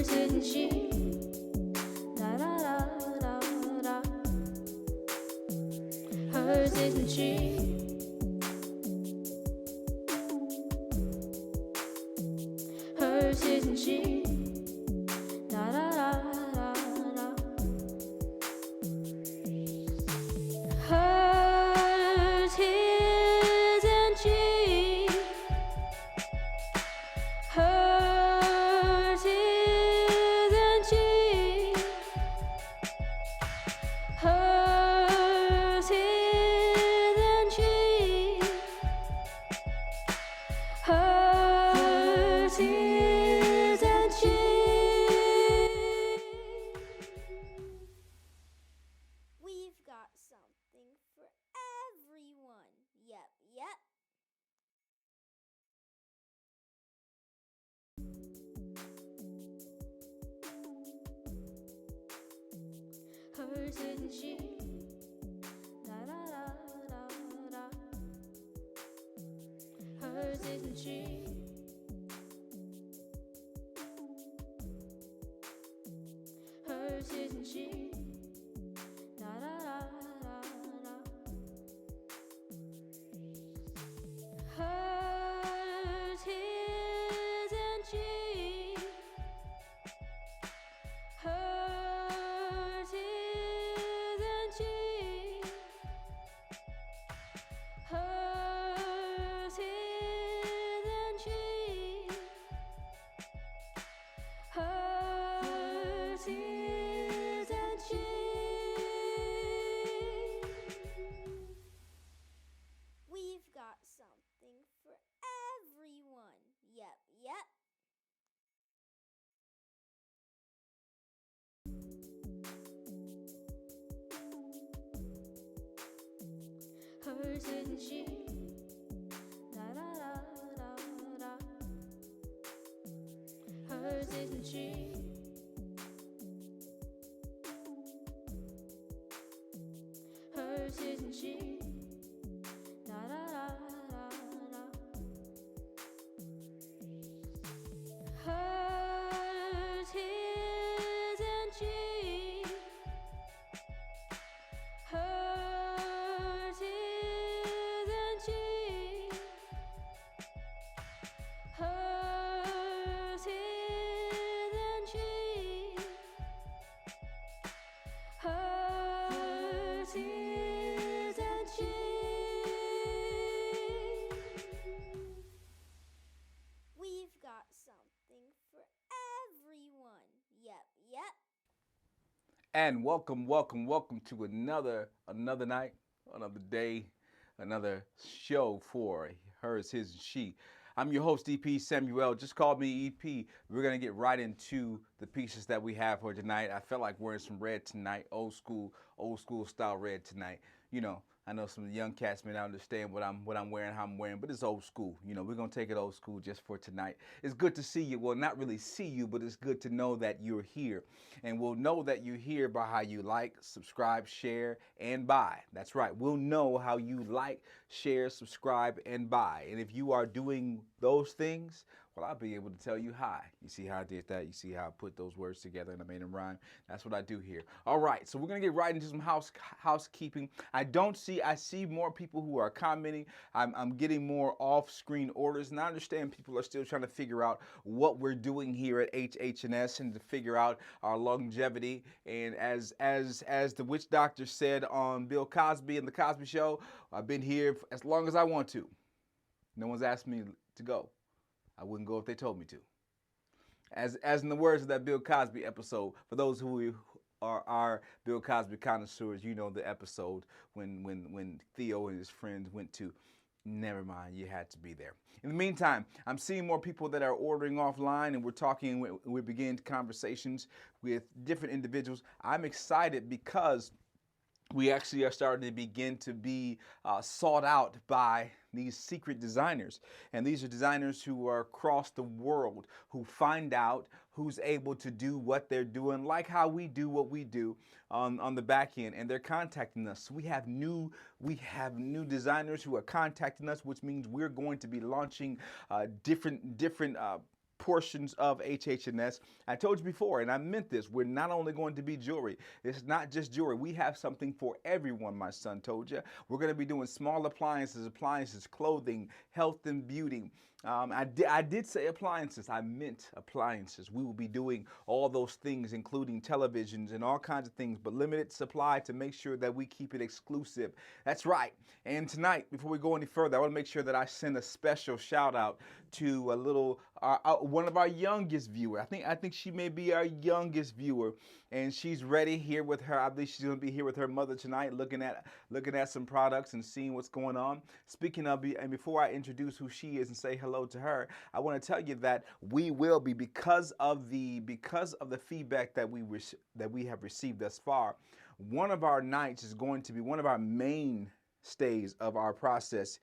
Hers isn't she? Da da da da da. Hers isn't she? Hers isn't she? Da da da da da. Hers isn't she? Hers isn't she? Hers isn't she? Hers isn't she? We've got something for everyone. Yep. Hers isn't she? Da da da da da. Hers isn't she? Hers isn't she? Da da da da da. Hers isn't she? Hers isn't she? Hers isn't she? Hers isn't she? We've got something for everyone. Yep. Hers isn't she? Da da da da da. Hers isn't she? Hers isn't she? Da da da da da. Hers isn't she? Hers isn't she? Hers isn't she? Hers isn't she? We've got something for everyone. Yep. And welcome to another night, another day, another show for Hers, His, and She. I'm your host, EP Samuel. Just call me EP. We're going to get right into the pieces that we have for tonight. I felt like wearing some red tonight, old school style red tonight. You know, I know some of the young cats may not understand what I'm wearing, how I'm wearing, but it's old school. You know, we're going to take it old school just for tonight. It's good to see you. Well, not really see you, but it's good to know that you're here. And we'll know that you're here by how you like, subscribe, share, and buy. That's right. We'll know how you like, share, subscribe, and buy. And if you are doing those things, well, I'll be able to tell you hi. You see how I did that? You see how I put those words together and I made them rhyme? That's what I do here. All right, so we're going to get right into some housekeeping. I see more people who are commenting. I'm getting more off-screen orders, and I understand people are still trying to figure out what we're doing here at HH&S and to figure out our longevity. And as the witch doctor said on Bill Cosby and The Cosby Show, I've been here as long as I want to. No one's asked me to go. I wouldn't go if they told me to. As in the words of that Bill Cosby episode, for those who are our Bill Cosby connoisseurs, you know the episode when Theo and his friends went to, never mind, you had to be there. In the meantime, I'm seeing more people that are ordering offline, and we're talking, we begin conversations with different individuals. I'm excited because we actually are starting to begin to be sought out by these secret designers. And these are designers who are across the world, who find out who's able to do what they're doing, like how we do what we do on the back end. And they're contacting us. We have new designers who are contacting us, which means we're going to be launching different portions of HHNS. I told you before, and I meant this, we're not only going to be jewelry. It's not just jewelry. We have something for everyone, my son told you. We're going to be doing small appliances, clothing, health and beauty. I did say appliances. I meant appliances. We will be doing all those things, including televisions and all kinds of things, but limited supply to make sure that we keep it exclusive. That's right. And tonight, before we go any further, I want to make sure that I send a special shout out to a little one of our youngest viewer. I think she may be our youngest viewer, and she's ready here with her. I believe she's going to be here with her mother tonight, looking at some products and seeing what's going on. Speaking of, and before I introduce who she is and say hello to her, I want to tell you that we will be, because of the feedback that we have received thus far. One of our nights is going to be one of our main stays of our process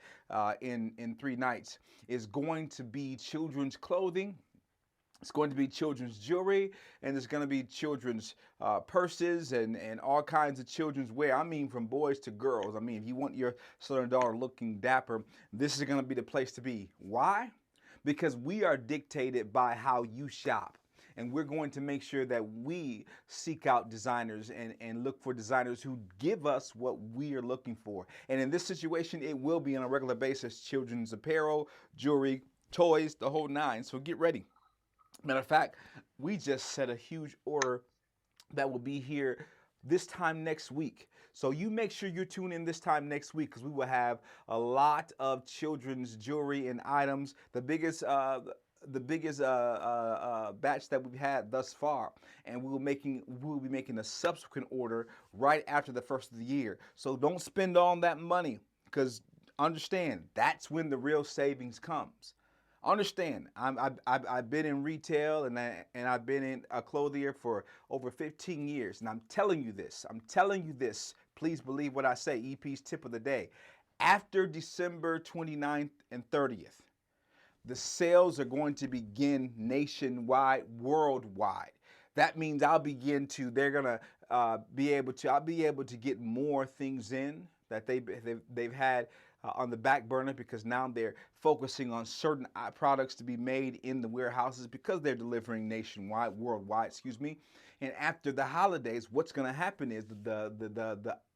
in 3 nights is going to be children's clothing. It's going to be children's jewelry, and there's going to be children's purses and all kinds of children's wear. I mean, from boys to girls. I mean, if you want your son or daughter looking dapper, this is going to be the place to be. Why? Because we are dictated by how you shop. And we're going to make sure that we seek out designers and look for designers who give us what we are looking for. And in this situation, it will be on a regular basis, children's apparel, jewelry, toys, the whole nine. So get ready. Matter of fact, we just set a huge order that will be here this time next week. So you make sure you tune in this time next week, because we will have a lot of children's jewelry and items. The biggest batch that we've had thus far, and we will be making a subsequent order right after the first of the year. So don't spend all that money, because understand, that's when the real savings comes. Understand, I've been in retail and I've been in a clothier for over 15 years, and I'm telling you this. Please believe what I say. EP's tip of the day: after December 29th and 30th. The sales are going to begin nationwide, worldwide. That means I'll be able to get more things in that they've had on the back burner, because now they're focusing on certain products to be made in the warehouses, because they're delivering nationwide, worldwide, excuse me. And after the holidays, what's going to happen is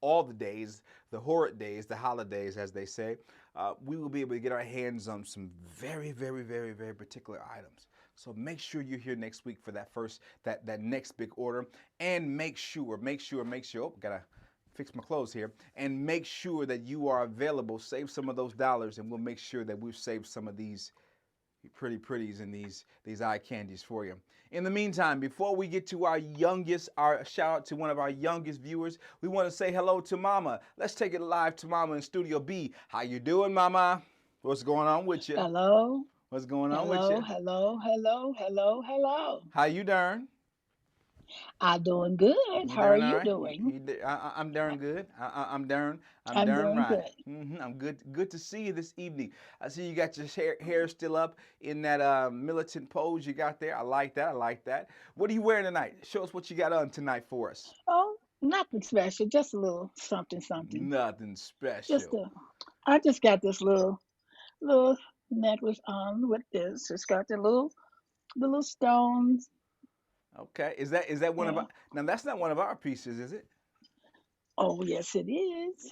all the days, the horrid days, the holidays, as they say, we will be able to get our hands on some very, very, very, very particular items. So make sure you're here next week for that next big order, and make sure, oh, gotta fix my clothes here, and make sure that you are available. Save some of those dollars, and we'll make sure that we've saved some of these pretties and these eye candies for you. In the meantime, before we get to our shout out to one of our youngest viewers, we want to say hello to Mama. Let's take it live to Mama in Studio B. How you doing, Mama? What's going on with you? Hello, What's going on with hello, you? hello, hello, hello, hello. How you doing? I'm doing good. You How are darn all you right? doing? I'm darn good. I'm I'm darn doing right. good. I'm good. Good to see you this evening. I see you got your hair still up in that militant pose you got there. I like that. What are you wearing tonight? Show us what you got on tonight for us. Oh, nothing special, just a little something, something. Nothing Just special. a, I just got this little necklace on with this. It's got the little stones. Okay. Is that one of Yeah. our, now? That's not one of our pieces, is it? Oh, yes, it is.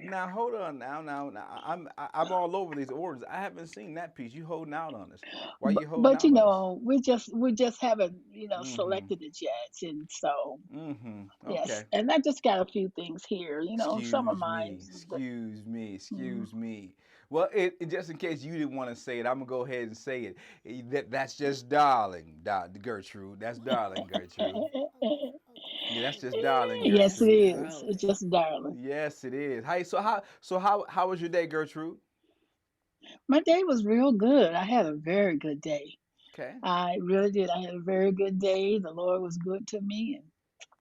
Now hold on. I'm all over these orders. I haven't seen that piece. You holding out on us? Why you holding But out on us? we just haven't Mm-hmm. selected it yet, and so Mm-hmm. yes, Okay. and I just got a few things here. Some of Excuse mine. me, excuse me, Mm. excuse me. Well, just in case you didn't want to say it, I'm gonna go ahead and say it. That's just darling, Gertrude. That's darling, Gertrude. Yeah, that's just darling, Yes, it Just Gertrude. is. It's darling. just darling. Yes, it is. Hey, so how was your day, Gertrude? My day was real good. I had a very good day. Okay. I really did. I had a very good day. The Lord was good to me, and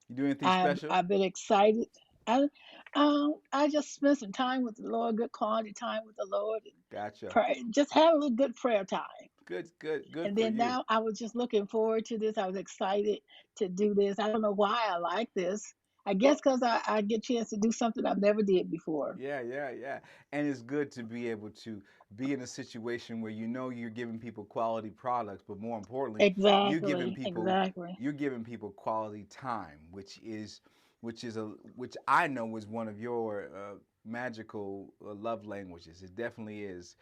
You do anything I've special? I've been excited. I just spent some time with the Lord, good quality time with the Lord, and Gotcha. pray. Just have a little good prayer time. Good, good, good And for then you. now I was just looking forward to this. I was excited to do this. I don't know why I like this. I guess because I get a chance to do something I've never did before. Yeah, yeah, yeah. And it's good to be able to be in a situation where you know you're giving people quality products, but more importantly, you're giving Exactly, people exactly. you're giving people quality time, which I know is one of your magical love languages. It definitely is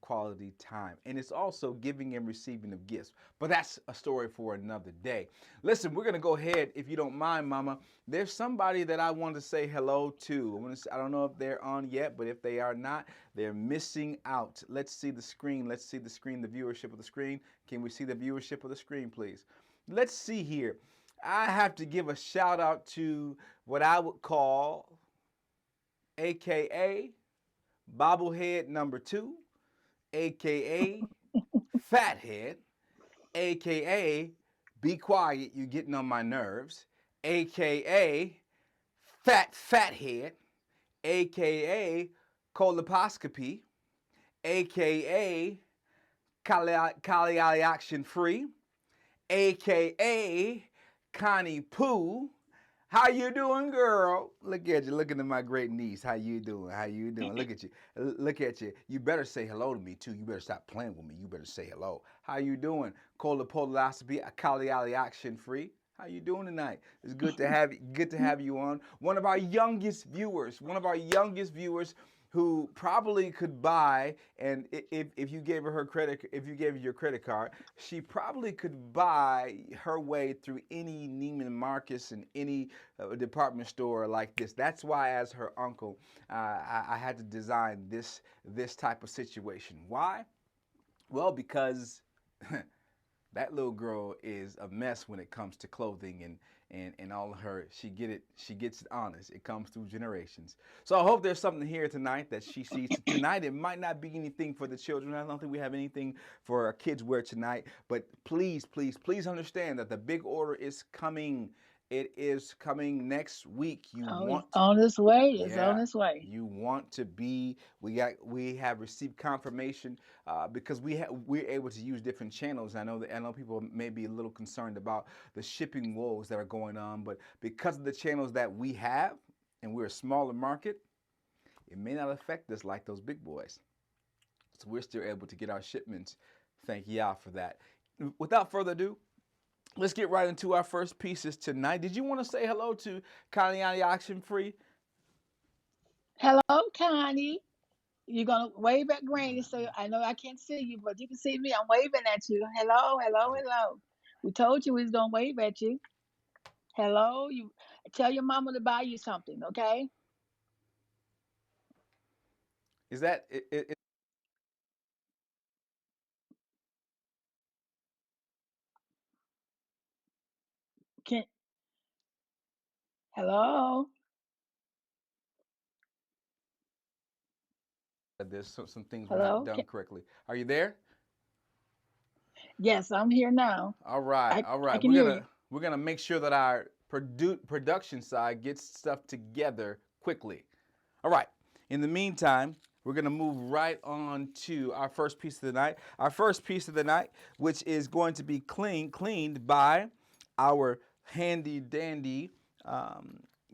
quality time, and it's also giving and receiving of gifts. But that's a story for another day. Listen, we're gonna go ahead, if you don't mind, Mama. There's somebody that I want to say hello to. I don't know if they're on yet, but if they are not, they're missing out. Let's see the screen. Let's see the screen, the viewership of the screen. Can we see the viewership of the screen, please? Let's see here. I have to give a shout out to what I would call, AKA Bobblehead number two, AKA Fathead, AKA Be Quiet, you're getting on my nerves, AKA Fathead, AKA Colposcopy, AKA Action Free, AKA Connie Pooh. How you doing, girl? Look at you, looking at my great niece. How you doing? How you doing? Look at you. Look at you. You better say hello to me too. You better stop playing with me. You better say hello. How you doing? Colposcopy, Action Free. How you doing tonight? It's good to have you on. One of our youngest viewers. One of our youngest viewers who probably could buy, and if you gave her credit, if you gave her your credit card, she probably could buy her way through any Neiman Marcus and any department store like this. That's why, as her uncle, I had to design this type of situation. Why? Well, because that little girl is a mess when it comes to clothing and all of her, she gets it honest. It comes through generations. So I hope there's something here tonight that she sees tonight. It might not be anything for the children. I don't think we have anything for our kids wear tonight, but please, please, please understand that the big order is coming. It is coming next week. You Oh, it's want on its way. It's on Yeah, its way. you want to be. We have received confirmation because we're able to use different channels. I know people may be a little concerned about the shipping woes that are going on, but because of the channels that we have, and we're a smaller market, it may not affect us like those big boys. So we're still able to get our shipments. Thank y'all for that. Without further ado, let's get right into our first pieces tonight. Did you want to say hello to Kalyani Action Free? Hello, Connie. You're gonna wave at Granny, so I know I can't see you, but you can see me. I'm waving at you. Hello, hello, hello. We told you we was gonna wave at you. Hello, you tell your mama to buy you something, okay? Is that it? Can hello, There's some things were not hello. done correctly. Are you there? Yes, I'm here now. All right, I all I right. can hear you. We're gonna make sure that our production side gets stuff together quickly. All right. In the meantime, we're gonna move right on to our first piece of the night. Our first piece of the night, which is going to be cleaned by our handy dandy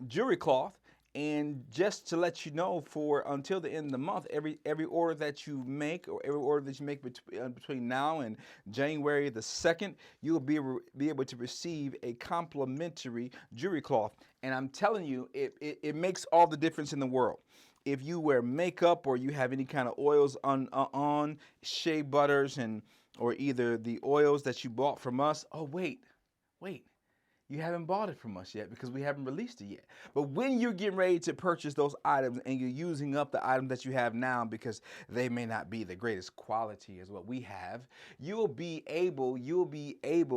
jewelry cloth. And just to let you know, for until the end of the month, every order that you make, or every order that you make between now and January the 2nd, you'll be able to receive a complimentary jewelry cloth. And I'm telling you, it makes all the difference in the world. If you wear makeup or you have any kind of oils on shea butters, and or either the oils that you bought from us. Oh, wait. You haven't bought it from us yet because we haven't released it yet. But when you're getting ready to purchase those items and you're using up the items that you have now because they may not be the greatest quality as what we have, you'll be able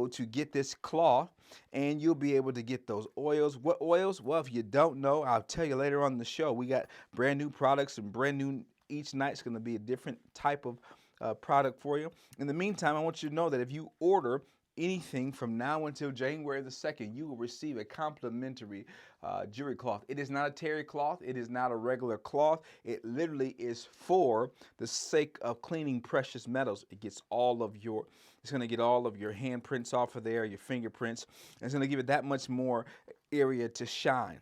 to get this cloth, and you'll be able to get those oils. What oils? Well, if you don't know, I'll tell you later on in the show. We got brand new products, and brand new each night's going to be a different type of product for you. In the meantime, I want you to know that if you order anything from now until January the 2nd, you will receive a complimentary jewelry cloth. It is not a terry cloth. It is not a regular cloth. It literally is for the sake of cleaning precious metals. It's going to get all of your handprints off of there, your fingerprints. And it's going to give it that much more. area to shine.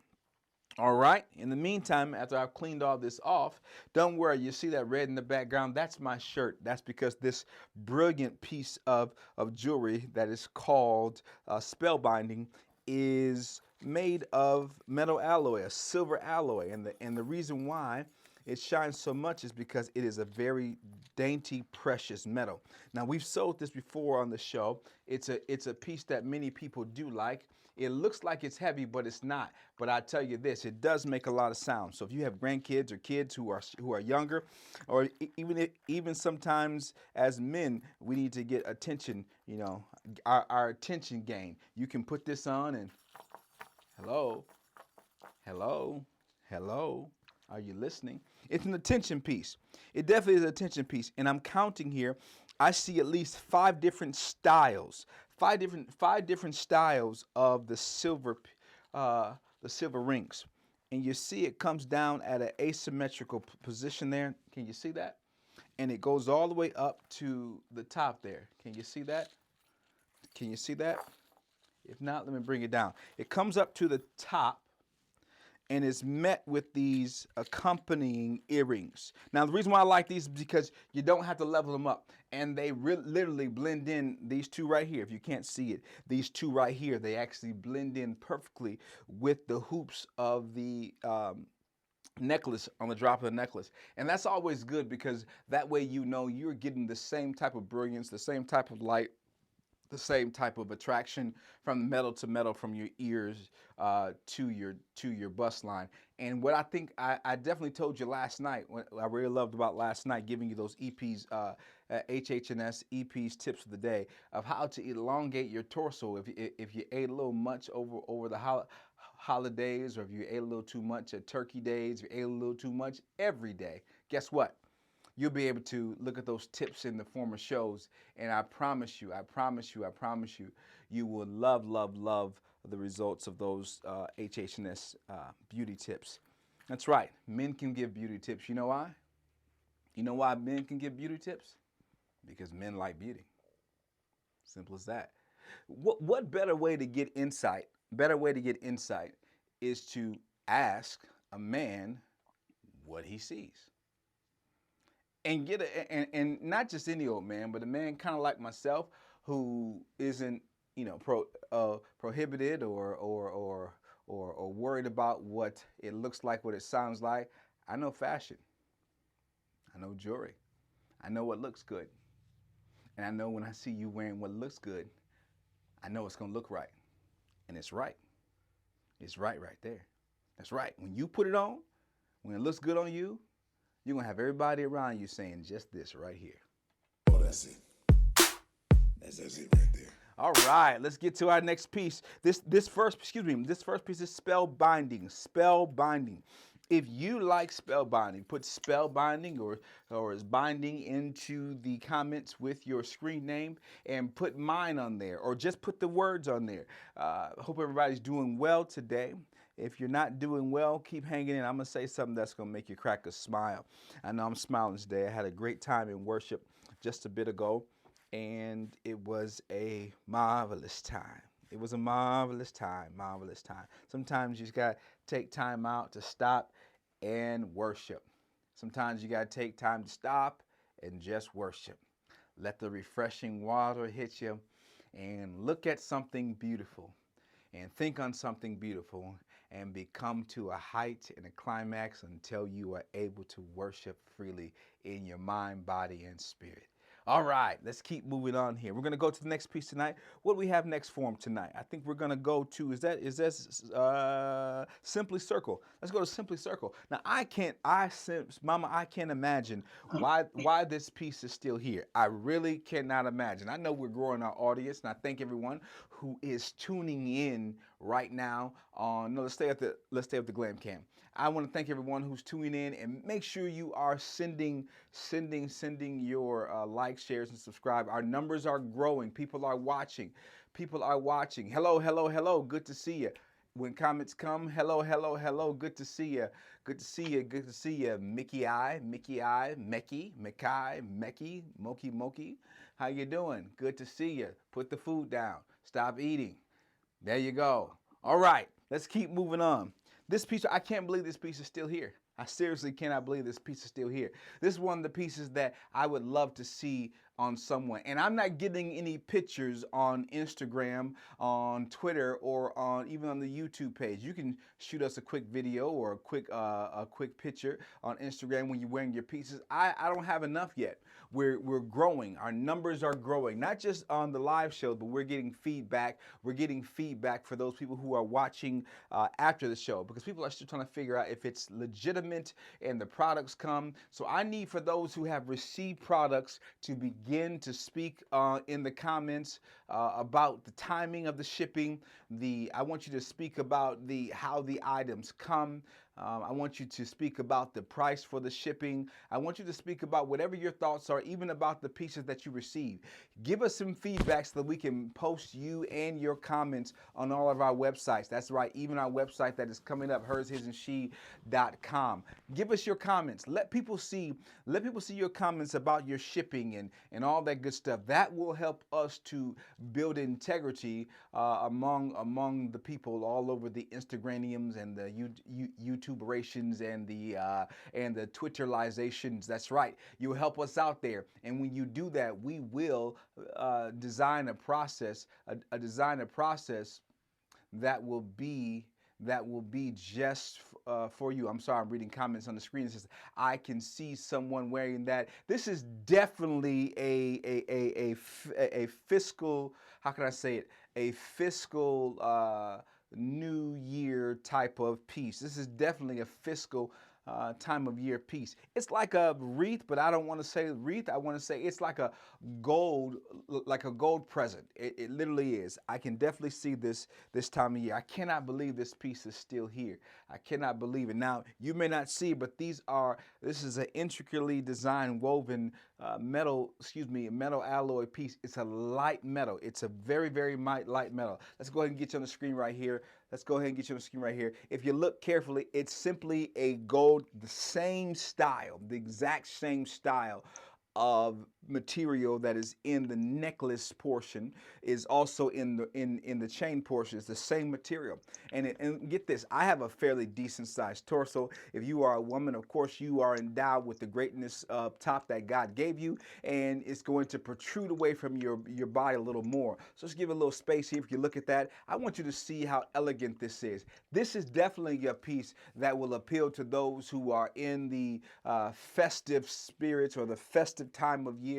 All right. In the meantime, after I've cleaned all this off, don't worry. You see that red in the background? That's my shirt. That's because this brilliant piece of jewelry that is called spellbinding is made of metal alloy, a silver alloy. And the reason why it shines so much is because it is a very dainty, precious metal. Now, we've sold this before on the show. It's a piece that many people do like. It looks like it's heavy, but it's not. But I tell you this, it does make a lot of sound. So if you have grandkids or kids who are younger, or even sometimes as men, we need to get attention. You know, our attention gain. You can put this on and hello, hello, hello. Are you listening? It's an attention piece. It definitely is an attention piece. And I'm counting here. I see at least 5 different styles, five different styles of the silver rings. And you see it comes down at an asymmetrical position there. Can you see that? And it goes all the way up to the top there. Can you see that? Can you see that? If not, let me bring it down. It comes up to the top and is met with these accompanying earrings. Now, the reason why I like these is because you don't have to level them up, and they literally blend in. These two right here, if you can't see it, these two right here, they actually blend in perfectly with the hoops of the necklace on the drop of the necklace. And that's always good because that way you know you're getting the same type of brilliance, the same type of light, the same type of attraction from metal to metal, from your ears to your bust line. And what I think I definitely told you last night, what I really loved about last night, giving you those EPs, HHNS EPs tips of the day of how to elongate your torso if you ate a little much over the holidays, or if you ate a little too much at turkey days, if you ate a little too much every day. Guess what? You'll be able to look at those tips in the former shows, and I promise you, you will love the results of those HHNS beauty tips. That's right, men can give beauty tips. You know why? You know why men can give beauty tips? Because men like beauty. Simple as that. What better way to get insight? Better way to get insight is to ask a man what he sees. And and not just any old man, but a man kind of like myself who isn't, you know, prohibited or worried about what it looks like, what it sounds like. I know fashion. I know jewelry. I know what looks good. And I know when I see you wearing what looks good, I know it's gonna look right. And it's right. It's right there. That's right. When you put it on, when it looks good on you, you're going to have everybody around you saying just this right here. Oh, that's it. That's it right there. All right, let's get to our next piece. This first piece is spell binding. Spell binding. If you like spell binding, put spell binding or is binding into the comments with your screen name, and put mine on there, or just put the words on there. Hope everybody's doing well today. If you're not doing well, keep hanging in. I'm going to say something that's going to make you crack a smile. I know I'm smiling today. I had a great time in worship just a bit ago, and it was a marvelous time. It was a marvelous time. Sometimes you just got to take time out to stop and worship. Sometimes you got to take time to stop and just worship. Let the refreshing water hit you, and look at something beautiful, and think on something beautiful, and become to a height and a climax until you are able to worship freely in your mind, body, and spirit. All right, let's keep moving on here. We're going to go to the next piece tonight. What do we have next for him tonight? I think we're going to go to, is that Simply Circle. Let's go to Simply Circle. Now, Mama, I can't imagine why this piece is still here. I really cannot imagine. I know we're growing our audience, and I thank everyone who is tuning in right now on, no, let's stay at the Glam Cam. I want to thank everyone who's tuning in, and make sure you are sending your likes, shares, and subscribe. Our numbers are growing. People are watching. Hello. Good to see you. When comments come, hello. Good to see you. Mickey, Mecky, Moki. How you doing? Good to see you. Put the food down. Stop eating. There you go. All right, let's keep moving on. This piece, I can't believe this piece is still here. I seriously cannot believe this piece is still here. This is one of the pieces that I would love to see on someone. And I'm not getting any pictures on Instagram, on Twitter, or on even on the YouTube page. You can shoot us a quick video or a quick picture on Instagram when you're wearing your pieces. I don't have enough yet. We're growing. Our numbers are growing, not just on the live show, but we're getting feedback. We're getting feedback for those people who are watching after the show, because people are still trying to figure out if it's legitimate and the products come. So I need for those who have received products to begin to speak in the comments about the timing of the shipping. I want you to speak about how the items come. I want you to speak about the price for the shipping. I want you to speak about whatever your thoughts are, even about the pieces that you receive. Give us some feedback so that we can post you and your comments on all of our websites. That's right, even our website that is coming up, hershisandshe.com. Give us your comments. Let people see your comments about your shipping and all that good stuff. That will help us to build integrity among the people all over the Instagramiums and the YouTuberations and the Twitterizations. That's right. You help us out there, and when you do that, we will design a process that will be just for you. I'm sorry, I'm reading comments on the screen. It says, I can see someone wearing that. This is definitely a fiscal, how can I say it? A fiscal new year type of piece. This is definitely a fiscal time of year piece. It's like a wreath, but I don't want to say wreath. I want to say it's like a gold present. It literally is. I can definitely see this time of year. I cannot believe this piece is still here. I cannot believe it. Now, you may not see, but this is an intricately designed woven metal alloy piece. It's a light metal. It's a very, very light metal. Let's go ahead and get you on the screen right here. If you look carefully, it's simply a gold, the exact same style of material that is in the necklace portion is also in the chain portion. It's the same material. And get this, I have a fairly decent sized torso. If you are a woman, of course, you are endowed with the greatness up top that God gave you, and it's going to protrude away from your body a little more. So let's give it a little space here. If you look at that, I want you to see how elegant this is. This is definitely a piece that will appeal to those who are in the festive spirits or the festive time of year.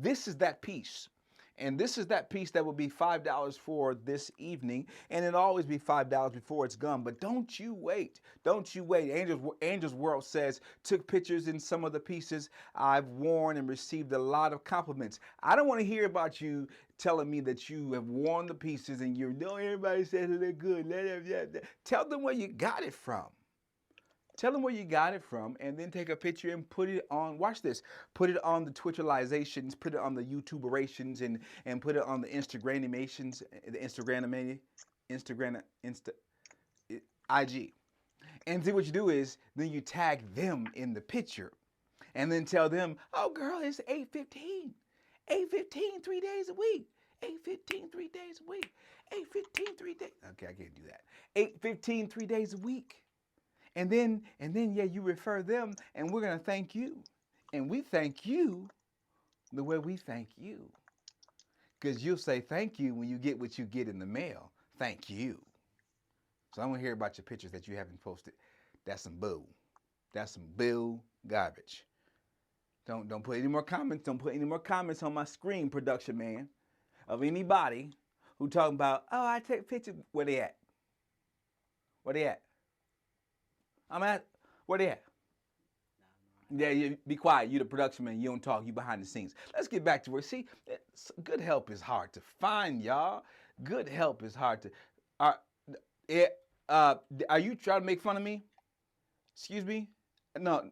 This is that piece. And this is that piece that will be $5 for this evening, and it'll always be $5 before it's gone. But don't you wait. Don't you wait. Angel's World says, took pictures in some of the pieces I've worn and received a lot of compliments. I don't want to hear about you telling me that you have worn the pieces and everybody says they're good. Tell them where you got it from. Tell them where you got it from, and then take a picture and put it on, watch this, put it on the Twitterizations, put it on the YouTuberations, and put it on the Instagramimations, IG. And see what you do is, then you tag them in the picture, and then tell them, oh girl, it's 8:15. 8:15, 3 days a week. 8:15, 3 days a week. 8:15, 3 days. Okay, I can't do that. 8:15, 3 days a week. And then, yeah, you refer them, and we're going to thank you. And we thank you the way we thank you. Because you'll say thank you when you get what you get in the mail. Thank you. So I want to hear about your pictures that you haven't posted. That's some boo. That's some boo garbage. Don't put any more comments. Don't put any more comments on my screen, production man, of anybody who talking about, oh, I take pictures. Where they at? Where they at? Where they at? Yeah, you be quiet. You the production man. You don't talk. You behind the scenes. Let's get back to work. See, good help is hard to find, y'all. Good help is hard to. Are you trying to make fun of me? Excuse me? No.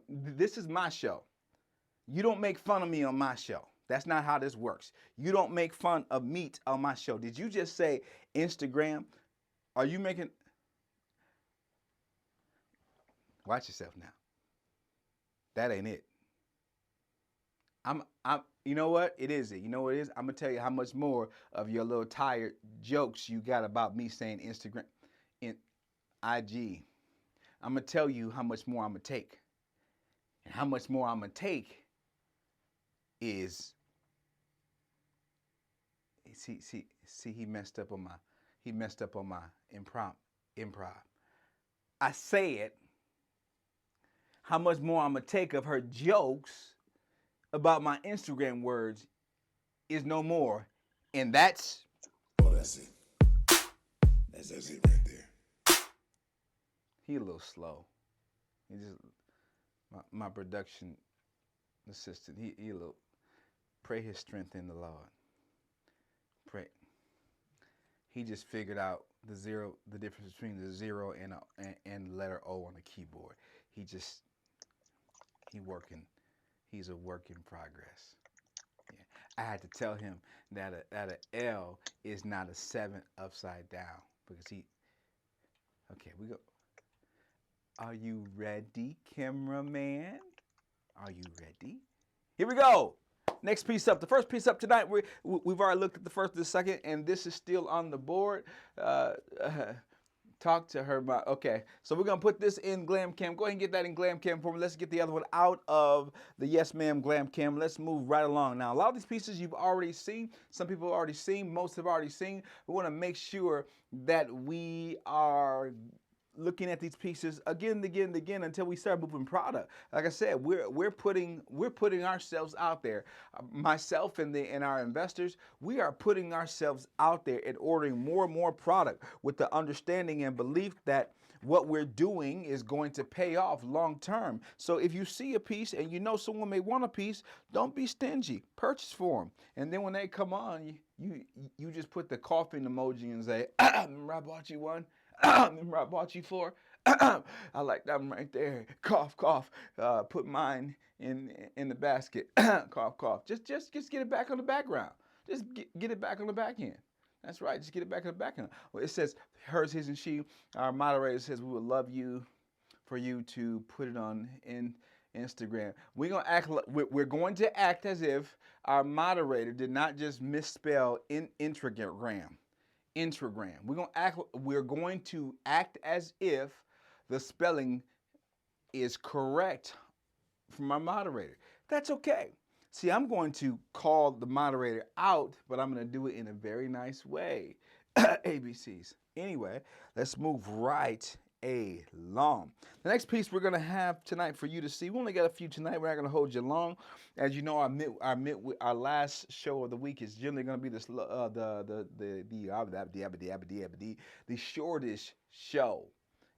This is my show. You don't make fun of me on my show. That's not how this works. You don't make fun of meat on my show. Did you just say Instagram? Are you making? Watch yourself now. That ain't it. You know what? It is it. You know what it is? I'm gonna tell you how much more of your little tired jokes you got about me saying Instagram in IG. I'm gonna tell you how much more I'm gonna take. And how much more I'm gonna take is see he messed up on my improv. I say it. How much more I'm gonna take of her jokes about my Instagram words is no more. And that's Oh, that's it. That's it right there. he a little slow. He just my production assistant. He a little pray his strength in the Lord. Pray. He just figured out the difference between the zero and letter O on the keyboard. He working. He's a work in progress. Yeah. I had to tell him that a L is not a 7 upside down because he. Okay, we go. Are you ready, cameraman? Are you ready? Here we go. Next piece up. The first piece up tonight, we've already looked at the first and the second, and this is still on the board. Talk to her about, okay. So we're going to put this in Glam Cam. Go ahead and get that in Glam Cam for me. Let's get the other one out of the Yes Ma'am Glam Cam. Let's move right along. Now, a lot of these pieces you've already seen. Some people have already seen. Most have already seen. We want to make sure that we are looking at these pieces again and again and again until we start moving product. Like I said, we're putting ourselves out there. Myself and our investors, we are putting ourselves out there and ordering more and more product with the understanding and belief that what we're doing is going to pay off long term. So if you see a piece and you know someone may want a piece, don't be stingy. Purchase for them. And then when they come on, you just put the coughing emoji and say, remember I bought you one? Remember I bought you four? I like that one right there. Cough, cough. Put mine in the basket. Cough, cough. Just get it back on the background. Just get it back on the back end. That's right. Just get it back on the back end. Well, it says hers, his, and she. Our moderator says we would love you for you to put it on in Instagram. We're going to act as if our moderator did not just misspell Instagram. We're going to act as if the spelling is correct from our moderator. That's okay. See, I'm going to call the moderator out, but I'm going to do it in a very nice way. ABCs. Anyway, let's move right along. The next piece we're going to have tonight for you to see. We only got a few tonight. We're not going to hold you long. As you know, our last show of the week is generally going to be the shortest show.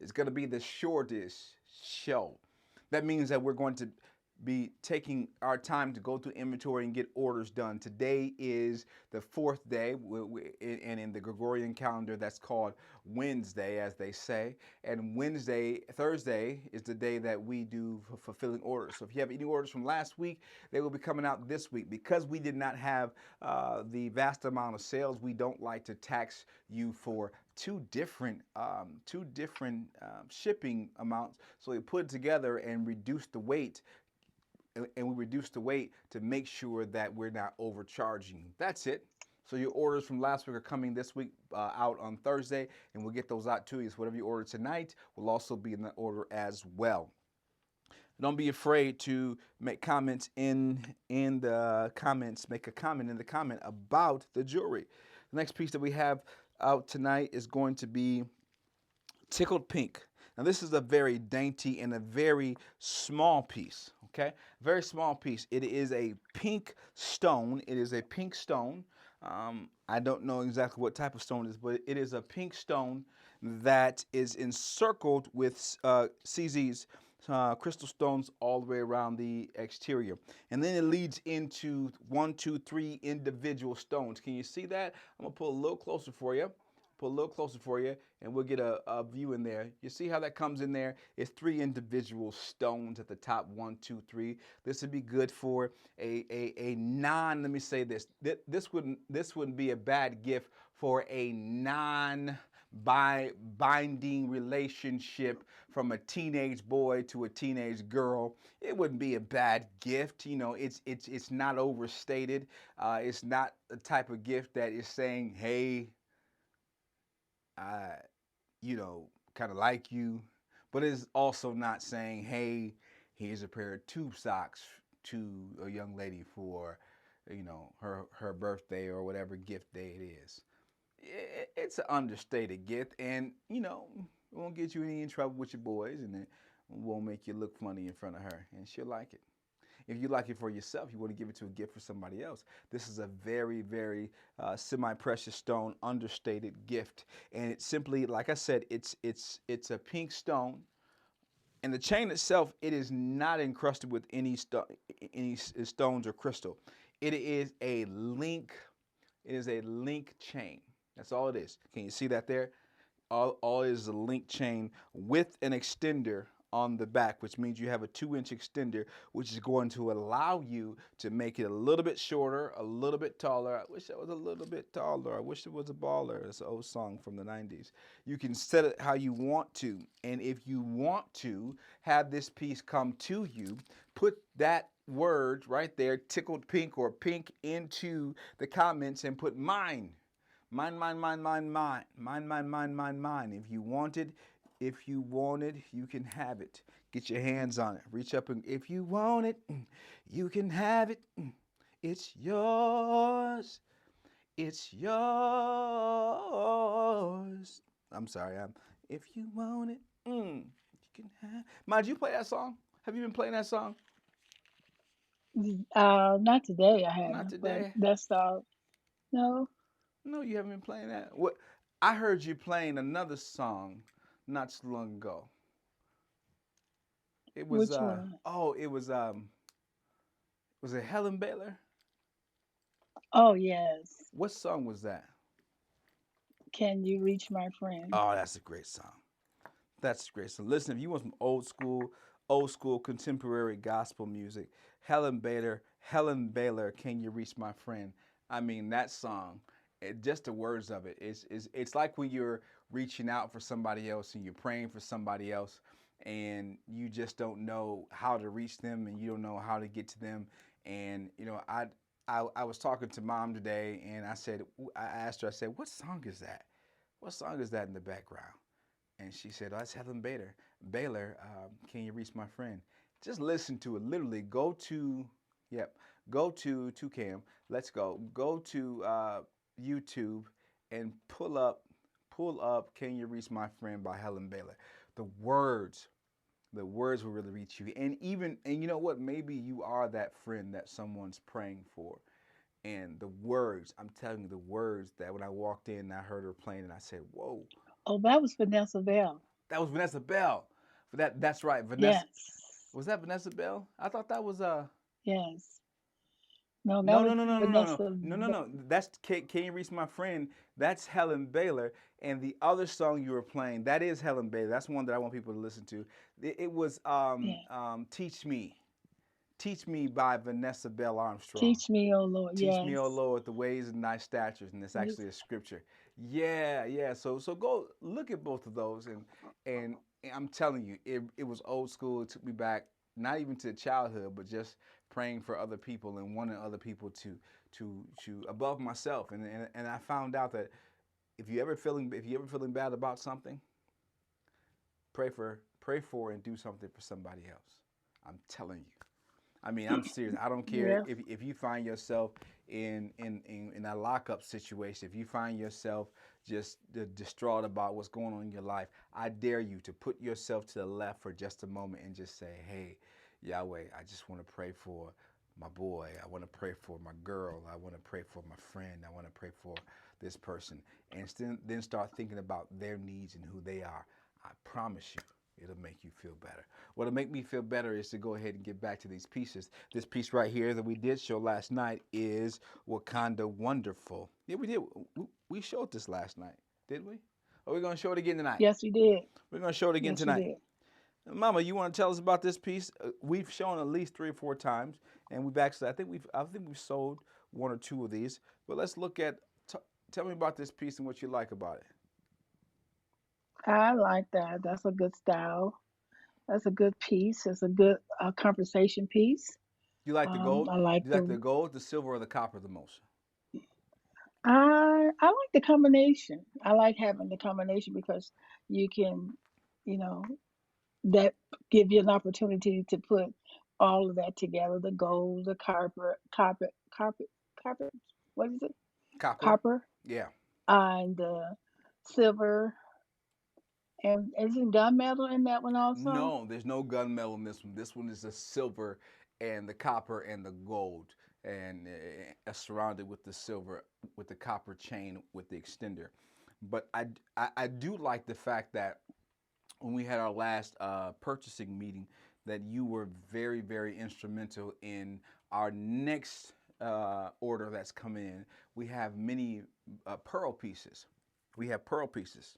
It's going to be the shortest show. That means that we're going to be taking our time to go through inventory and get orders done. Today is the fourth day, and in the Gregorian calendar, that's called Wednesday, as they say. And Thursday is the day that we do fulfilling orders. So if you have any orders from last week, they will be coming out this week. Because we did not have the vast amount of sales, we don't like to tax you for two different shipping amounts. So we put it together and reduce the weight. And we reduce the weight to make sure that we're not overcharging. That's it. So your orders from last week are coming this week out on Thursday, and we'll get those out to you. So whatever you order tonight will also be in the order as well. Don't be afraid to make comments in the comments. Make a comment in the comment about the jewelry. The next piece that we have out tonight is going to be Tickled Pink. Now this is a very dainty and a very small piece, okay? Very small piece. It is a pink stone. It is a pink stone. I don't know exactly what type of stone it is, but it is a pink stone that is encircled with CZ's crystal stones all the way around the exterior. And then it leads into 1, 2, 3 individual stones. Can you see that? I'm gonna pull a little closer for you. And we'll get a view in there. You see how that comes in there? It's 3 individual stones at the top, 1, 2, 3. This would be good for a non, let me say this. This wouldn't be a bad gift for a non binding relationship from a teenage boy to a teenage girl, it wouldn't be a bad gift. You know, it's not overstated. It's not the type of gift that is saying, "Hey, I, kind of like you," but it's also not saying, "Hey, here's a pair of tube socks to a young lady for, her birthday or whatever gift day it is." It's an understated gift, and it won't get you any in trouble with your boys, and it won't make you look funny in front of her, and she'll like it. If you like it for yourself, you want to give it to a gift for somebody else. This is a very, very semi-precious stone, understated gift, and it's simply, like I said, it's a pink stone, and the chain itself, it is not encrusted with any stones or crystal. It is a link. It is a link chain. That's all it is. Can you see that there? All is a link chain with an extender on the back, which means you have a 2-inch extender, which is going to allow you to make it a little bit shorter, a little bit taller. I wish I was a little bit taller. I wish it was a baller. It's an old song from the 90s. You can set it how you want to. And if you want to have this piece come to you, put that word right there, tickled pink or pink, into the comments and put mine. Mine, mine, mine, mine, mine, mine, mine, mine, mine, mine. If you want it, you can have it. Get your hands on it. Reach up and if you want it, you can have it. It's yours. It's yours. I'm sorry. If you want it, you can have. Mind you play that song? Have you been playing that song? Not today. I Not haven't, but today. that's all. No, No, you haven't been playing that. What? I heard you playing another song not so long ago. It was which one? was it Helen Baylor? Oh yes. What song was that? Can you reach my friend? Oh, that's a great song. That's great. So listen, if you want some old school contemporary gospel music, Helen Baylor, Can You Reach My Friend? I mean, that song, just the words of it, it's like when you're reaching out for somebody else and you're praying for somebody else and you just don't know how to reach them and you don't know how to get to them. And, I was talking to mom today and I asked her, I said, what song is that? What song is that in the background? And she said, "Oh, that's Helen Baylor. Baylor, Can You Reach My Friend?" Just listen to it. Literally, yep, go to Cam. Let's go. Go to YouTube and pull up Can You Reach My Friend by Helen Baylor. The words, the words will really reach you. And you know what? Maybe you are that friend that someone's praying for. And the words, I'm telling you, the words that when I walked in, I heard her playing, and I said, "Whoa." Oh, that was Vanessa Bell. That was Vanessa Bell. That's right. Vanessa, Yes, was that Vanessa Bell? I thought that was yes. No, that no, was no, no, no, no, no, no, Vanessa. no, no, no. That's Can You Reach My Friend? That's Helen Baylor. And the other song you were playing, that is Helen Baylor. That's one that I want people to listen to. It was Yeah. Teach Me by Vanessa Bell Armstrong. Teach me, oh Lord. Teach me, O Yes. Lord, the ways and thy statutes, and it's actually a scripture. Yeah, yeah. So go look at both of those, and I'm telling you, it was old school. It took me back, not even to childhood, but just praying for other people and wanting other people to above myself. And I found out that if you ever feeling bad about something, pray for and do something for somebody else. I'm telling you. I mean, I'm serious. I don't care Yeah. if you find yourself in a lockup situation, if you find yourself just distraught about what's going on in your life, I dare you to put yourself to the left for just a moment and just say, "Hey, Yahweh, I just want to pray for my boy. I want to pray for my girl. I want to pray for my friend. I want to pray for this person." And then start thinking about their needs and who they are. I promise you, it'll make you feel better. What'll make me feel better is to go ahead and get back to these pieces. This piece right here that we did show last night is Wakanda Wonderful. Yeah, we did. We showed this last night, did we? Are we going to show it again tonight? Yes, we did. We're going to show it again Yes, we tonight. did. Mama, you want to tell us about this piece? We've shown at least 3 or 4 times, and I think we've sold 1 or 2 of these. But let's look at. Tell me about this piece and what you like about it. I like that. That's a good style. That's a good piece. It's a good conversation piece. You like the gold? I like Do you like the the. gold, the silver, or the copper the most? I like the combination. I like having the combination because you can, you know, that give you an opportunity to put all of that together. The gold, the carpet. What is it? Copper. Copper Yeah. and the silver. And isn't gunmetal in that one also? No, there's no gunmetal in this one. This one is the silver and the copper and the gold, and surrounded with the silver, with the copper chain with the extender. But I do like the fact that when we had our last purchasing meeting, that you were very, very instrumental in our next order that's coming in. We have many pearl pieces. We have pearl pieces.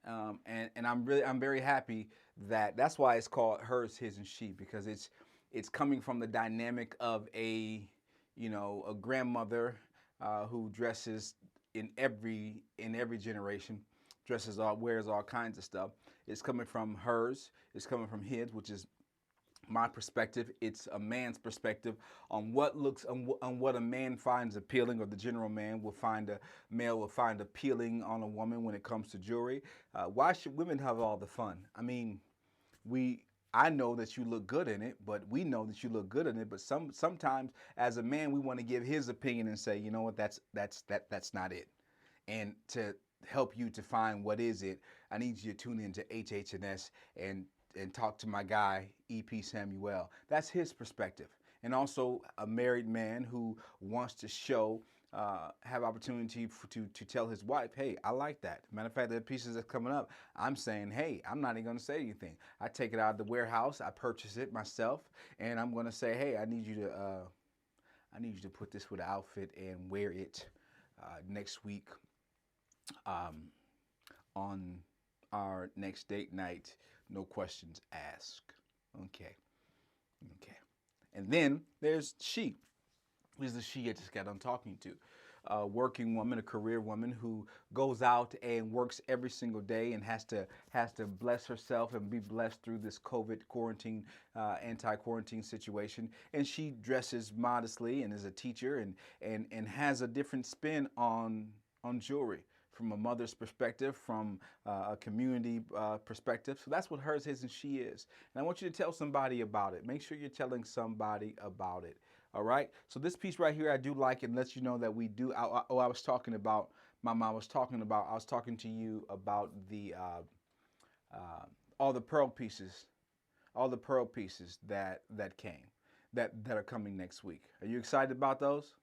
And I'm very happy that that's why it's called hers, his, and she, because it's coming from the dynamic of a grandmother who dresses in every generation, dresses all wears all kinds of stuff. It's coming from hers. It's coming from his, which is my perspective. It's a man's perspective on what a man finds appealing, or the general man will find a male will find appealing on a woman when it comes to jewelry. Why should women have all the fun? I mean, we I know that you look good in it, but we know that you look good in it. But sometimes as a man, we want to give his opinion and say, you know what, that's not it. And to help you to find what is it, I need you to tune into HHNS and talk to my guy EP Samuel. That's his perspective, and also a married man who wants to show. Have opportunity to tell his wife, hey, I like that. Matter of fact, the pieces that's coming up, I'm saying, hey, I'm not even going to say anything. I take it out of the warehouse, I purchase it myself, and I'm going to say, hey, I need you to put this with an outfit and wear it next week um, on our next date night. No questions asked. Okay, okay. And then there's she. This is the she I just got on talking to. A working woman, a career woman who goes out and works every single day and has to bless herself and be blessed through this COVID quarantine, anti-quarantine situation. And she dresses modestly and is a teacher and has a different spin on jewelry from a mother's perspective, from a community perspective. So that's what hers, his, and she is. And I want you to tell somebody about it. Make sure you're telling somebody about it. All right. So this piece right here, I do like and lets you know that we do. I was talking about my mom. Was talking about. I was talking to you about the uh, all the pearl pieces, all the pearl pieces that came, that are coming next week. Are you excited about those?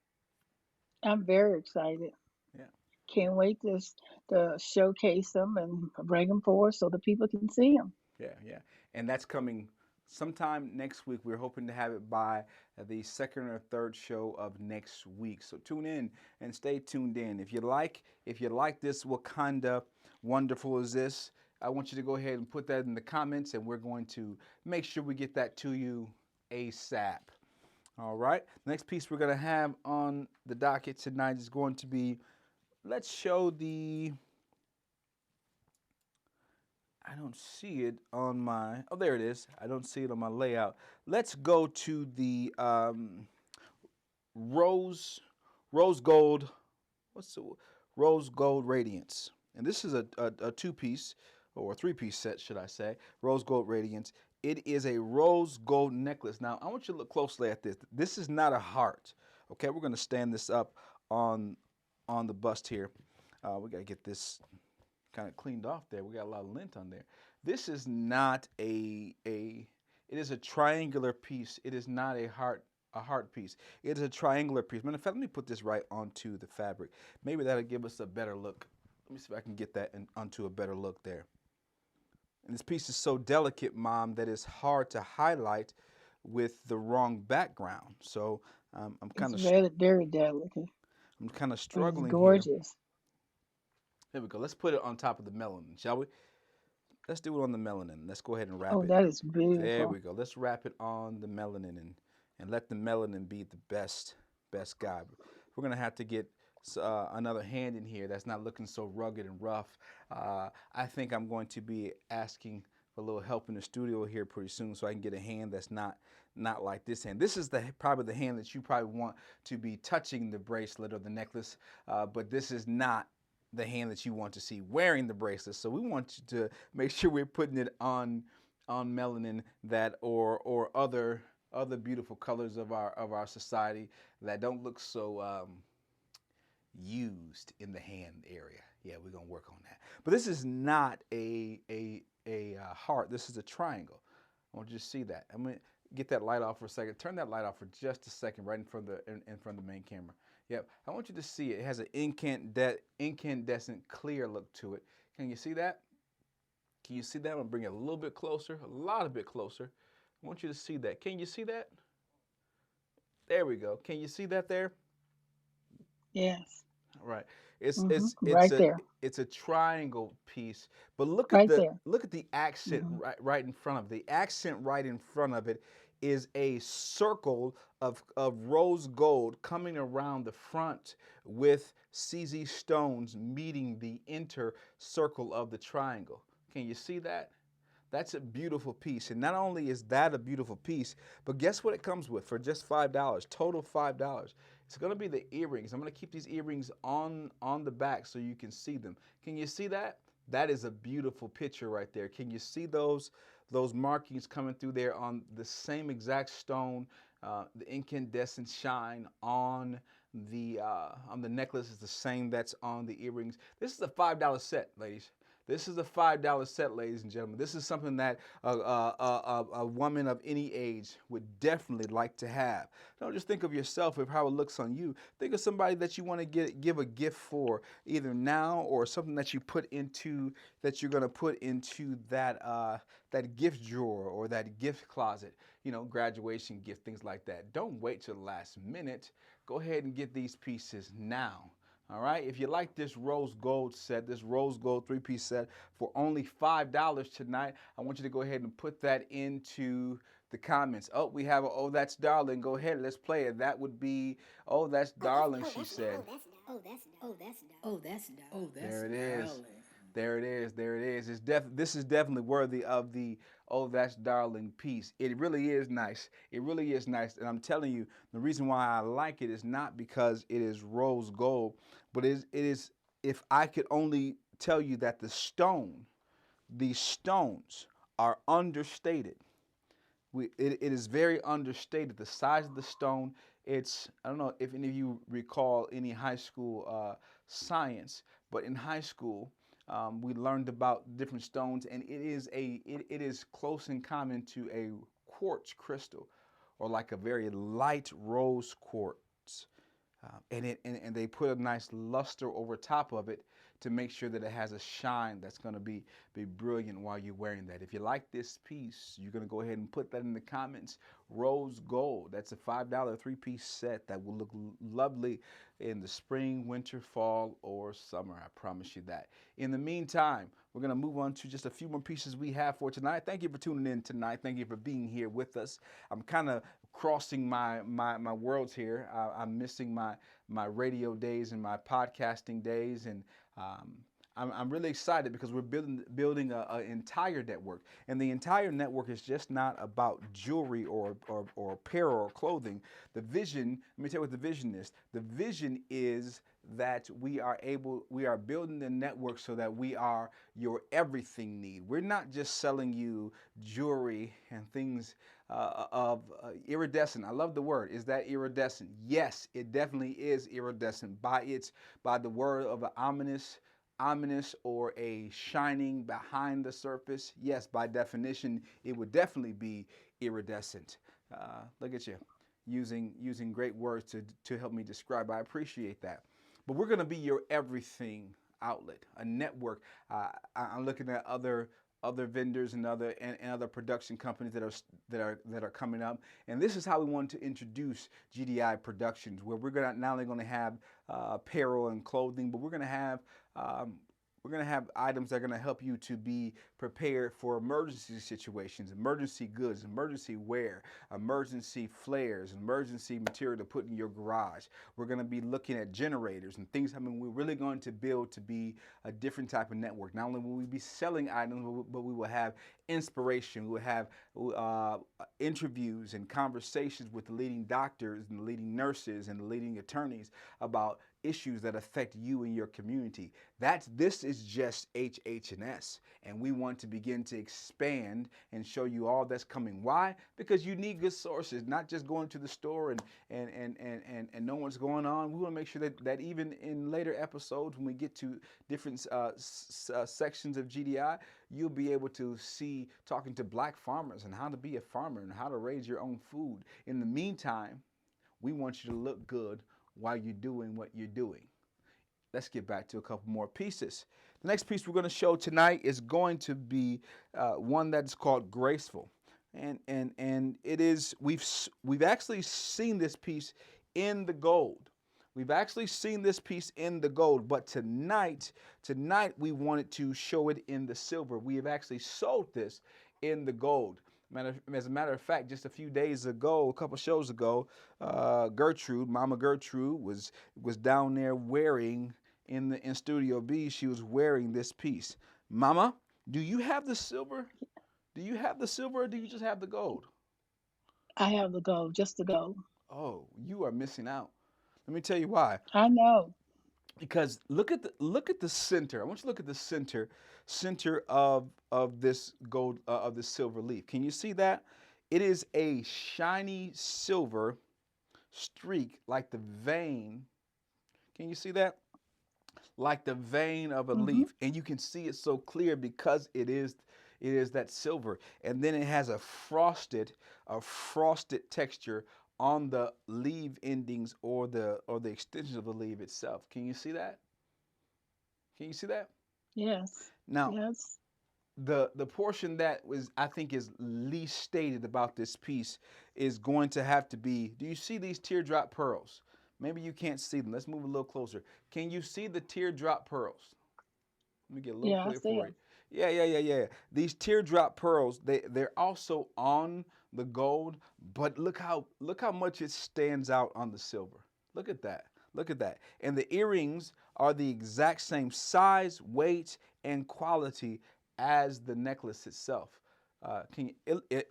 I'm very excited. Yeah. Can't wait to showcase them and bring them forward so the people can see them. Yeah, yeah. And that's coming sometime next week. We're hoping to have it by the second or third show of next week. So tune in and stay tuned in. If you like this Wakanda wonderful is this, I want you to go ahead and put that in the comments and we're going to make sure we get that to you ASAP. All right. The next piece we're going to have on the docket tonight is going to be, let's show the I don't see it on my. Oh, there it is. I don't see it on my layout. Let's go to the rose, rose gold. What's the rose gold radiance? And this is a two-piece or a three-piece set, should I say? Rose gold radiance. It is a rose gold necklace. Now, I want you to look closely at this. This is not a heart. Okay, we're going to stand this up on on the bust here. We got to get this kind of cleaned off there. We got a lot of lint on there. This is not it is a triangular piece. It is not a heart piece. It is a triangular piece. Matter of fact, let me put this right onto the fabric. Maybe that'll give us a better look. Let me see if I can get that onto a better look there. And this piece is so delicate, Mom, that it's hard to highlight with the wrong background. So I'm It's kind of very, very delicate, I'm kind of but it's struggling here. gorgeous. There we go. Let's put it on top of the melanin, shall we? Let's do it on the melanin. Let's go ahead and wrap Oh, it. that is There beautiful. we go. Let's wrap it on the melanin and let the melanin be the best guide. We're gonna have to get another hand in here that's not looking so rugged and rough. I think I'm going to be asking for a little help in the studio here pretty soon, so I can get a hand that's not like this hand. This is probably the hand that you probably want to be touching the bracelet or the necklace, but this is not the hand that you want to see wearing the bracelet. So we want you to make sure we're putting it on melanin that or other beautiful colors of our society that don't look so used in the hand area. Yeah, we're gonna work on that. But this is not a heart. This is a triangle. I want you to see that. I'm gonna get that light off for a second. Turn that light off for just a second, right in front of the main camera. Yep. I want you to see it. It has an incandescent clear look to it. Can you see that? Can you see that? I'm gonna bring it a little bit closer, a lot bit closer. I want you to see that. Can you see that? There we go. Can you see that there? Yes. All right. It's Hmm. it's it's Right a there. it's a triangle piece, but look at Right the there. look at the accent Hmm. right in front of it. The accent right in front of it is a circle of rose gold coming around the front with CZ stones meeting the inner circle of the triangle. Can you see that? That's a beautiful piece. And not only is that a beautiful piece, but guess what it comes with for just $5, total $5. It's gonna be the earrings. I'm gonna keep these earrings on the back so you can see them. Can you see that? That is a beautiful picture right there. Can you see those markings coming through there on the same exact stone? The incandescent shine on the necklace is the same that's on the earrings. This is a $5 set, ladies. This is a $5 set, ladies and gentlemen. This is something that a woman of any age would definitely like to have. Don't just think of yourself of how it looks on you. Think of somebody that you want to give a gift for, either now or something that you're going to put into that gift drawer or that gift closet. You know, graduation gift, things like that. Don't wait till the last minute. Go ahead and get these pieces now. All right, if you like this rose gold set, this rose gold 3-piece set for only $5 tonight, I want you to go ahead and put that into the comments. Oh, we have a Oh That's Darling. Go ahead, let's play it. That would be Oh That's Darling, she said. There it is. There it is. There it is. This is definitely worthy of the Oh That's Darling piece. It really is nice. It really is nice. And I'm telling you, the reason why I like it is not because it is rose gold, but it is if I could only tell you that these stones are understated. It is very understated. The size of the stone, I don't know if any of you recall any high school science, but in high school, we learned about different stones, and it is close in common to a quartz crystal, or like a very light rose quartz. And they put a nice luster over top of it to make sure that it has a shine that's going to be brilliant while you're wearing that. If you like this piece, you're going to go ahead and put that in the comments. Rose gold. That's a $5 3-piece set that will look lovely in the spring, winter, fall, or summer. I promise you that. In the meantime, we're going to move on to just a few more pieces we have for tonight. Thank you for tuning in tonight. Thank you for being here with us. I'm kind of crossing my worlds here. I'm missing my radio days and my podcasting days, and I'm really excited because we're building an entire network, and the entire network is just not about jewelry or apparel or clothing. The vision, let me tell you what the vision is. The vision is that we are building the network so that we are your everything need. We're not just selling you jewelry and things of iridescent. I love the word. Is that iridescent? Yes, it definitely is iridescent by the word of an ominous or a shining behind the surface. Yes, by definition, it would definitely be iridescent. Look at you using great words to help me describe. I appreciate that. But we're going to be your everything outlet, a network. I'm looking at other vendors and other production companies that are coming up, and this is how we want to introduce GDI Productions, where we're not only going to have apparel and clothing, but we're going to have We're going to have items that are going to help you to be prepared for emergency situations, emergency goods, emergency wear, emergency flares, emergency material to put in your garage. We're going to be looking at generators and things. I mean, we're really going to build to be a different type of network. Not only will we be selling items, but we will have inspiration. We will have interviews and conversations with the leading doctors and the leading nurses and the leading attorneys about issues that affect you and your community. This is just HH&S, and we want to begin to expand and show you all that's coming. Why? Because you need good sources, not just going to the store and know what's going on. We want to make sure that even in later episodes, when we get to different sections of GDI, you'll be able to see talking to black farmers and how to be a farmer and how to raise your own food. In the meantime, we want you to look good while you're doing what you're doing. Let's get back to a couple more pieces. The next piece we're going to show tonight is going to be one that's called Graceful, and it is we've actually seen this piece in the gold. We've actually seen this piece in the gold, but tonight we wanted to show it in the silver. We have actually sold this in the gold. As a matter of fact, just a few days ago, a couple shows ago, Gertrude, Mama Gertrude, was down there wearing in Studio B. She was wearing this piece. Mama, do you have the silver? Do you have the silver, or do you just have the gold? I have the gold, just the gold. Oh, you are missing out. Let me tell you why. I know. Because look at the center. I want you to look at the center of this gold of this silver leaf. Can you see that? It is a shiny silver streak like the vein. Can you see that? Like the vein of a Mm-hmm. leaf, and you can see it so clear because it is that silver, and then it has a frosted texture on the leaf endings or the extensions of the leaf itself. Can you see that? Can you see that? Yes. Now, Yes. the portion that was I think is least stated about this piece is going to have to be, do you see these teardrop pearls? Maybe you can't see them. Let's move a little closer. Can you see the teardrop pearls? Let me get a little Yeah, I clear see for it. you. Yeah. These teardrop pearls, they're also on the gold, but look how much it stands out on the silver. Look at that. Look at that. And the earrings are the exact same size, weight, and quality as the necklace itself.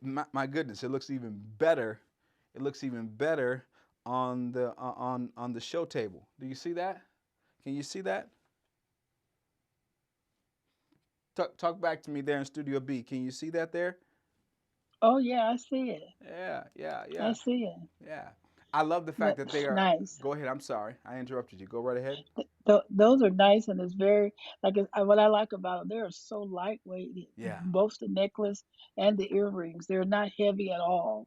My goodness, it looks even better. It looks even better on the show table. Do you see that? Can you see that? Talk back to me there in Studio B. Can you see that there? Oh yeah, I see it. Yeah, yeah, I yeah, see it. yeah. I love the fact But that they are. nice. Go ahead. I'm sorry. I interrupted you. Go right ahead. Those are nice, and it's very what I like about them. They're so lightweight. Yeah, Both the necklace and the earrings. They're not heavy at all.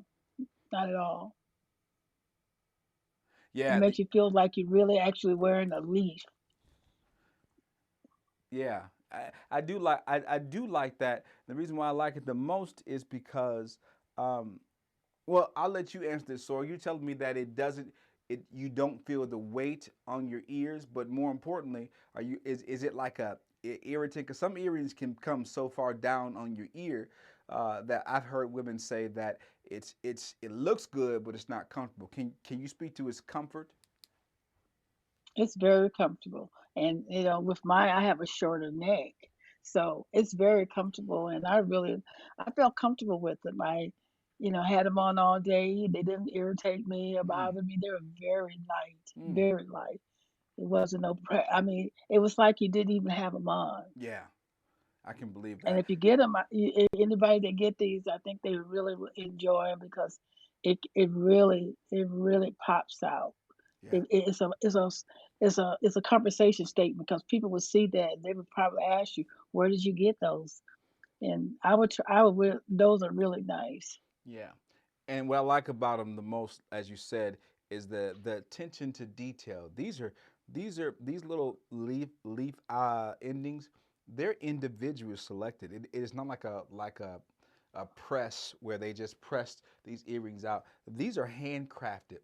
Not at all. It yeah, makes you feel like you're really actually wearing a leaf. yeah. I do like that. The reason why I like it the most is because, well, I'll let you answer this. So are you telling me that you don't feel the weight on your ears, but more importantly, is it like a irritant? Because some earrings can come so far down on your ear that I've heard women say that it looks good, but it's not comfortable. Can you speak to its comfort? It's very comfortable. And with mine, I have a shorter neck, so it's very comfortable. And I felt comfortable with them. Had them on all day. They didn't irritate me or Mm, bother me. They were very light, mm, very light. It wasn't no I mean, it was like you didn't even have them on. yeah, I can believe And that. if you get them, anybody that get these, I think they really will enjoy them because it really pops out. Yeah, It's a conversation statement because people would see that and they would probably ask you, "Where did you get those?" And I would those are really nice. yeah. And what I like about them the most, as you said, is the attention to detail. These little leaf endings. They're individually selected. It is not like a press where they just pressed these earrings out. These are handcrafted.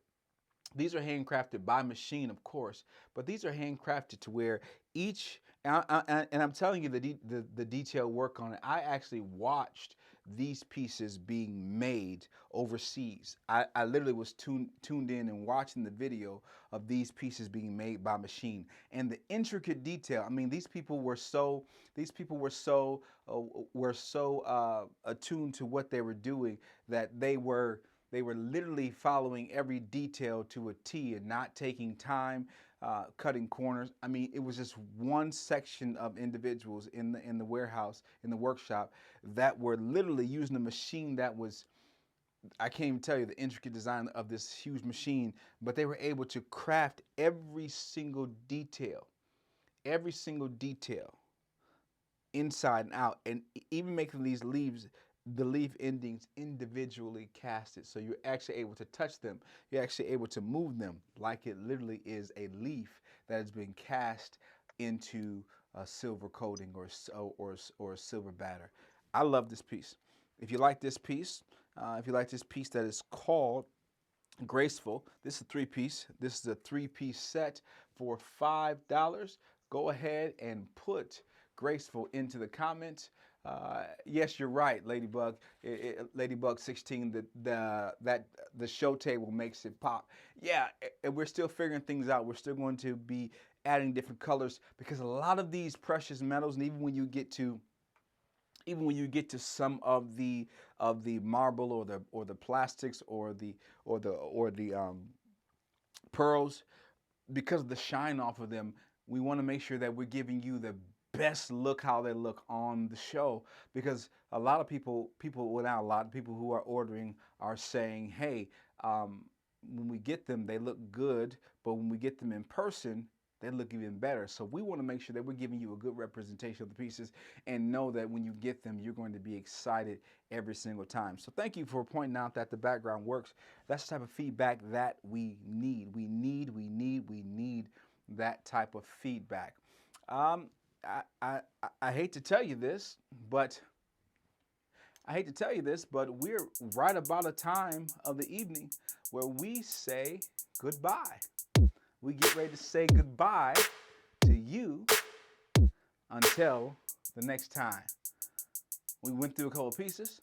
These are handcrafted by machine, of course, but these are handcrafted to where each And I'm telling you the detail work on it. I actually watched these pieces being made overseas. I literally was tuned in and watching the video of these pieces being made by machine, and the intricate detail. I mean, these people were so attuned to what they were doing that they were literally following every detail to a T and not taking time, cutting corners. I mean, it was just one section of individuals in the warehouse, in the workshop, that were literally using a machine that was, I can't even tell you the intricate design of this huge machine, but they were able to craft every single detail inside and out, and even making these leaves, the leaf endings individually casted. So you're actually able to touch them. You're actually able to move them like it literally is a leaf that has been cast into a silver coating or a silver batter. I love this piece. If you like this piece, that is called Graceful. This is a three-piece. This is a three-piece set for $5. Go ahead and put Graceful into the comments. Yes, you're right, Ladybug. Ladybug 16. The show table makes it pop. Yeah, and we're still figuring things out. We're still going to be adding different colors because a lot of these precious metals, and even when you get to some of the marble or the plastics or the pearls, because of the shine off of them, we want to make sure that we're giving you the best look how they look on the show, because a lot of people who are ordering are saying, hey, when we get them they look good, but when we get them in person they look even better. So we want to make sure that we're giving you a good representation of the pieces, and know that when you get them, you're going to be excited every single time. So thank you for pointing out that the background works. That's the type of feedback that we need. We need that type of feedback. I hate to tell you this, but we're right about a time of the evening where we say goodbye. We get ready to say goodbye to you until the next time. We went through a couple of pieces.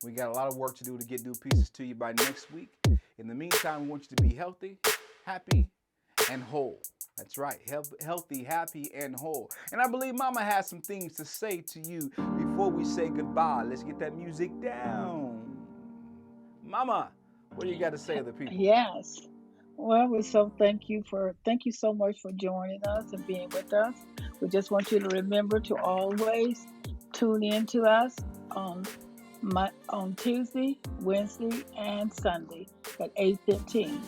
We got a lot of work to do to get new pieces to you by next week. In the meantime, we want you to be healthy, happy, and whole. That's right, healthy, happy, and whole. And I believe Mama has some things to say to you before we say goodbye. Let's get that music down. Mama, what do you got to say to the people? Yes. Well, thank you so much for joining us and being with us. We just want you to remember to always tune in to us on on Tuesday, Wednesday, and Sunday at 8:15.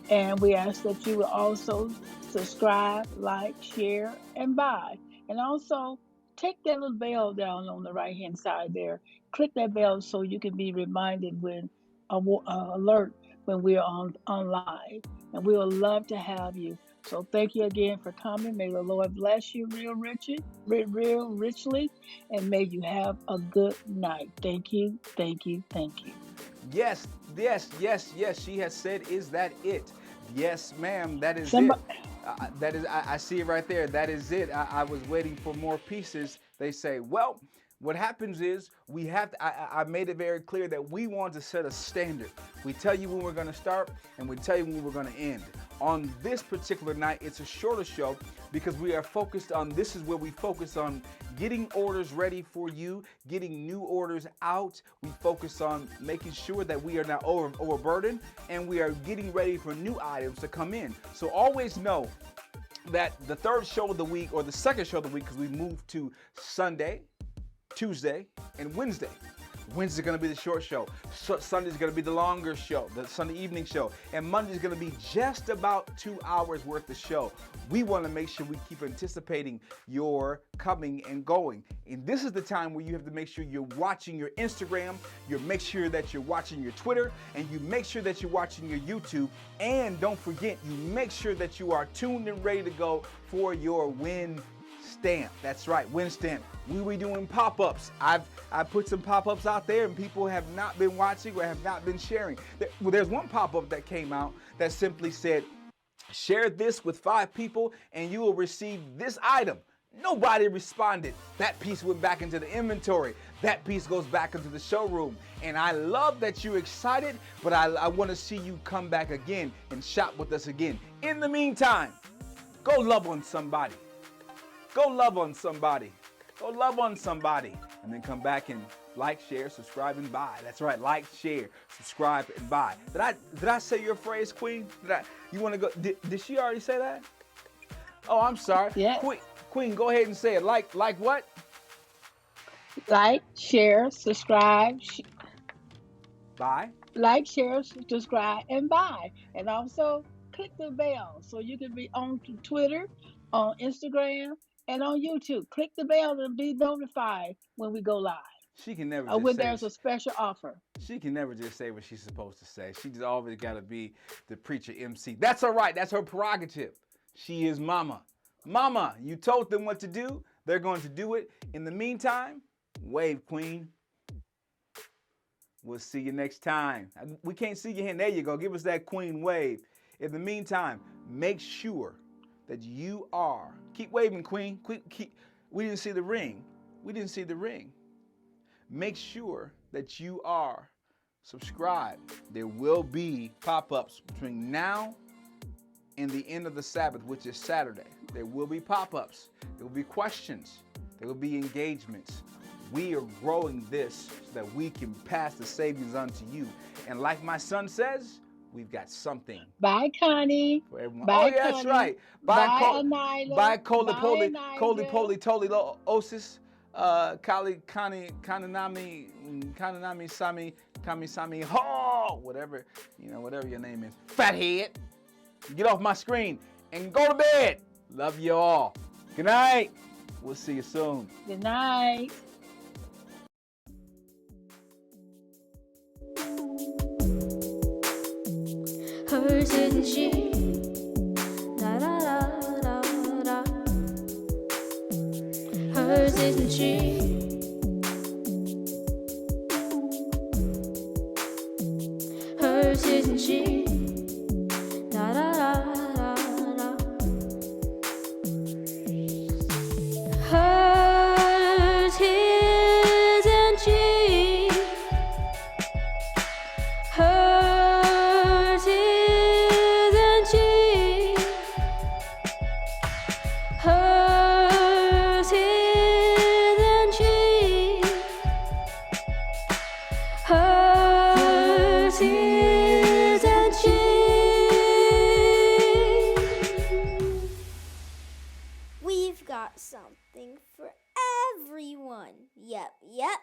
And we ask that you will also subscribe, like, share, and buy. And also take that little bell down on the right hand side there. Click that bell so you can be reminded when alert when we're on live. And we would love to have you. So thank you again for coming. May the Lord bless you real richly, and may you have a good night. Thank you, thank you, thank you. Yes. She has said, is that it? Yes, ma'am, that is Somebody, it. I see it right there. That is it. I was waiting for more pieces. They say, well, what happens is we have to, I made it very clear that we want to set a standard. We tell you when we're going to start, and we tell you when we're going to end. On this particular night, it's a shorter show because we are focused on, this is where we focus on getting orders ready for you, getting new orders out. We focus on making sure that we are not overburdened, and we are getting ready for new items to come in. So always know that the third show of the week, or the second show of the week, because we moved to Sunday, Tuesday, and Wednesday. Wednesday's going to be the short show. Sunday's going to be the longer show, the Sunday evening show. And Monday's going to be just about 2 hours worth of show. We want to make sure we keep anticipating your coming and going. And this is the time where you have to make sure you're watching your Instagram, you make sure that you're watching your Twitter, and you make sure that you're watching your YouTube. And don't forget, you make sure that you are tuned and ready to go for your win stamp. That's right, win stamp. We were doing pop-ups. I put some pop-ups out there, and people have not been watching or have not been sharing. There's one pop-up that came out that simply said, share this with 5 people and you will receive this item. Nobody responded. That piece went back into the inventory. That piece goes back into the showroom. And I love that you're excited, but I want to see you come back again and shop with us again. In the meantime, go love on somebody. Go love on somebody. Go love on somebody. And then come back and like, share, subscribe, and buy. That's right. Like, share, subscribe, and buy. Did I say your phrase, Queen? You want to go? Did she already say that? Oh, I'm sorry. Yeah. Queen, go ahead and say it. Like what? Like, share, subscribe, Buy. like, share, subscribe, and buy. And also click the bell so you can be on Twitter, on Instagram, and on YouTube. Click the bell to be notified when we go live. She can never Or when just say there's a special offer. She can never just say what she's supposed to say. She just always got to be the preacher MC. That's all right. That's her prerogative. She is mama. Mama, you told them what to do. They're going to do it. In the meantime, wave, Queen. We'll see you next time. We can't see your hand. There you go. Give us that Queen wave. In the meantime, make sure that you are. Keep waving, Queen. We didn't see the ring. We didn't see the ring. Make sure that you are subscribed. There will be pop-ups between now and the end of the Sabbath, which is Saturday. There will be pop-ups. There will be questions. There will be engagements. We are growing this so that we can pass the savings on to you. And like my son says, we've got something. Bye, Connie. For everyone. Bye, Yeah, that's Connie. right. Bye, Anyla. Bye, Coly Poly, Bye, Coly Nigel. Poly, Toli Osis, Kali, Kananami, Sami, Kami Sami, Ho, whatever your name is. Fathead. Get off my screen and go to bed. Love you all. Good night. We'll see you soon. Good night. Hers isn't she? Da da da da da. Hers isn't she? Hers isn't she? Da da da da da. Hers isn't she? Hers isn't she? Hers isn't she? Hers isn't she? We've got something for everyone. Yep, yep.